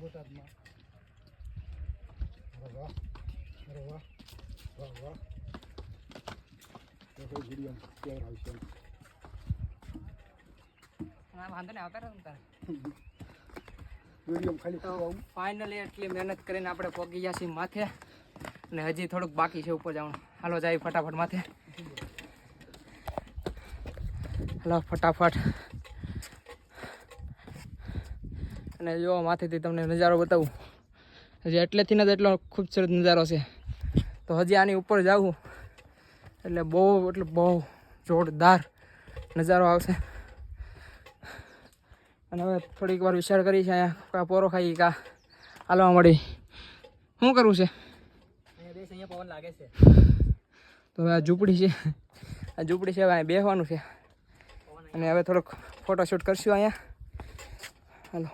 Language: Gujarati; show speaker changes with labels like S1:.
S1: બોટાદમાં. અરે વાહ, અરે વાહ, વાહ વાહ. તો વિડીયો કેવર આવશે.
S2: વાંધો ને આવતા રહો તારે.
S1: વિડીયો ખાલી
S2: તો ફાઇનલી એટલી મહેનત કરીને આપણે પહોંચી ગયા છીએ માથે, અને હજી થોડુંક બાકી છે ઉપર જવાનું. હાલો જાય ફટાફટ માથે. હાલો ફટાફટ. અને જો માથેથી તમને નજારો બતાવું. હજી એટલેથી જ એટલો ખૂબસૂરત નજારો છે. તો હજી આની ઉપર જાવું એટલે બહુ જોરદાર નજારો આવશે. અને હવે થોડીક વાર વિચાર કરી છે અહીંયા કા પોરો ખાઈ કા હાલવા મળી. શું કરવું છે? અહીંયા પવન લાગે છે. તો હવે આ ઝૂંપડી છે, આ ઝૂંપડી છે, હવે બેસવાનું છે. અને હવે થોડોક ફોટોશૂટ કરશું અહીંયા. હાલો.